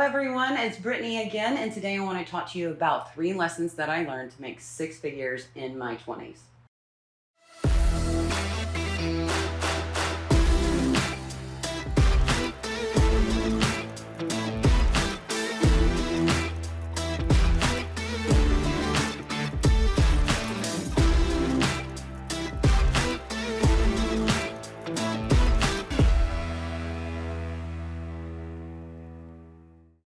everyone, it's Brittany again, and today I want to talk to you about 3 lessons that I learned to make 6 figures in my 20s.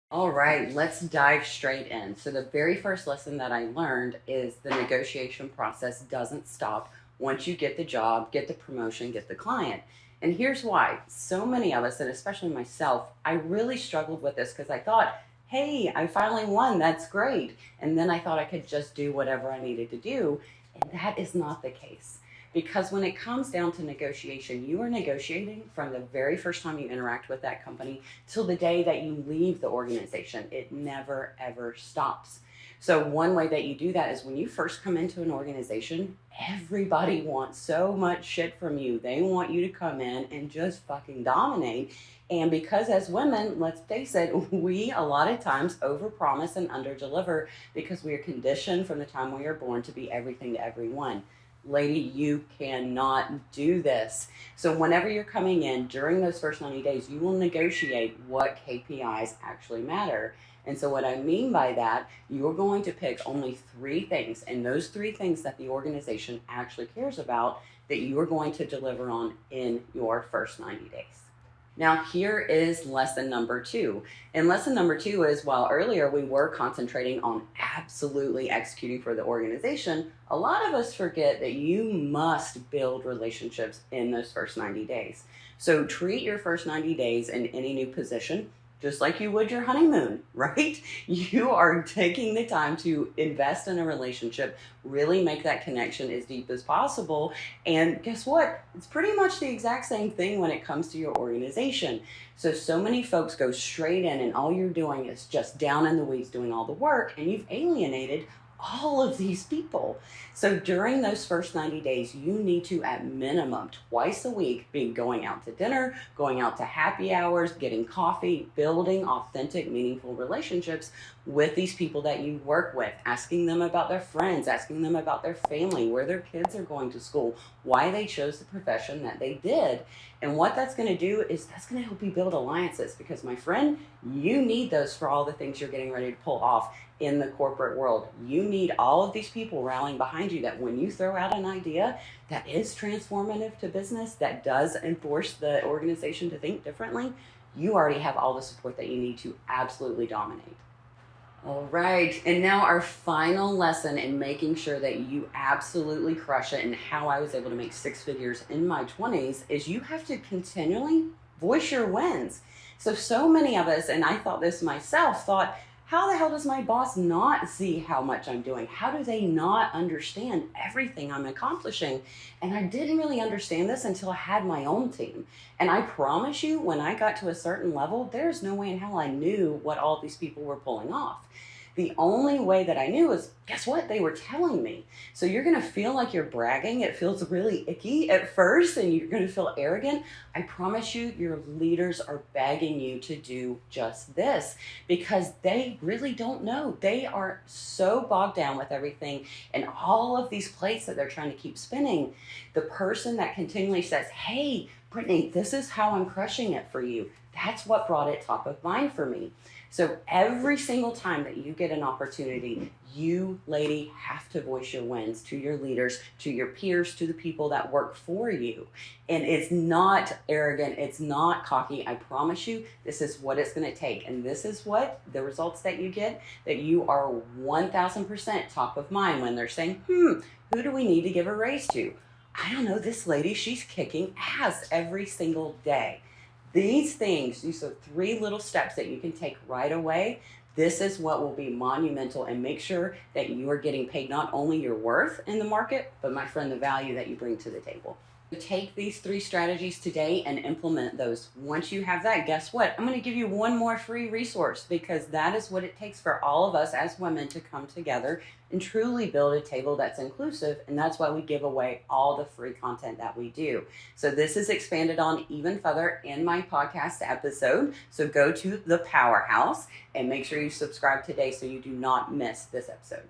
All right, let's dive straight in. So the very first lesson that I learned is the negotiation process doesn't stop once you get the job, get the promotion, get the client. And here's why. So many of us, and especially myself, I really struggled with this because I thought, hey, I finally won, that's great. And then I thought I could just do whatever I needed to do. And that is not the case. Because when it comes down to negotiation, you are negotiating from the very first time you interact with that company till the day that you leave the organization. It never, ever stops. So one way that you do that is when you first come into an organization, everybody wants so much shit from you. They want you to come in and just fucking dominate. And because as women, let's face it, we a lot of times overpromise and underdeliver because we are conditioned from the time we are born to be everything to everyone. Lady, you cannot do this. So whenever you're coming in during those first 90 days, you will negotiate what KPIs actually matter. And so what I mean by that, you're going to pick only 3 things, and those 3 things that the organization actually cares about that you are going to deliver on in your first 90 days. Now, here is lesson number 2. And lesson number 2 is, while earlier we were concentrating on absolutely executing for the organization, a lot of us forget that you must build relationships in those first 90 days. So treat your first 90 days in any new position just like you would your honeymoon, right? You are taking the time to invest in a relationship, really make that connection as deep as possible. And guess what? It's pretty much the exact same thing when it comes to your organization. So many folks go straight in and all you're doing is just down in the weeds doing all the work, and you've alienated all of these people. So during those first 90 days, you need to, at minimum, twice a week, be going out to dinner, going out to happy hours, getting coffee, building authentic, meaningful relationships with these people that you work with, asking them about their friends, asking them about their family, where their kids are going to school, why they chose the profession that they did. And what that's going to do is that's going to help you build alliances, because my friend, you need those for all the things you're getting ready to pull off in the corporate world. You need all of these people rallying behind you, that when you throw out an idea that is transformative to business, that does enforce the organization to think differently, you already have all the support that you need to absolutely dominate. All right, and now our final lesson in making sure that you absolutely crush it and how I was able to make 6 figures in my 20s is you have to continually voice your wins. So many of us, and I thought this myself, thought, how the hell does my boss not see how much I'm doing? How do they not understand everything I'm accomplishing? And I didn't really understand this until I had my own team. And I promise you, when I got to a certain level, there's no way in hell I knew what all these people were pulling off. The only way that I knew is, guess what? They were telling me. So you're going to feel like you're bragging. It feels really icky at first, and you're going to feel arrogant. I promise you, your leaders are begging you to do just this because they really don't know. They are so bogged down with everything and all of these plates that they're trying to keep spinning. The person that continually says, hey, Brittany, this is how I'm crushing it for you. That's what brought it top of mind for me. So every single time that you get an opportunity, you, lady, have to voice your wins to your leaders, to your peers, to the people that work for you. And it's not arrogant. It's not cocky. I promise you, this is what it's going to take. And this is what the results that you get, that you are 1000% top of mind when they're saying, who do we need to give a raise to? I don't know, this lady, she's kicking ass every single day. These things, these are 3 little steps that you can take right away. This is what will be monumental, and make sure that you are getting paid not only your worth in the market, but my friend, the value that you bring to the table. Take these 3 strategies today and implement those. Once you have that, guess what? I'm going to give you one more free resource, because that is what it takes for all of us as women to come together and truly build a table that's inclusive. And that's why we give away all the free content that we do. So this is expanded on even further in my podcast episode. So go to the Powerhouse and make sure you subscribe today so you do not miss this episode.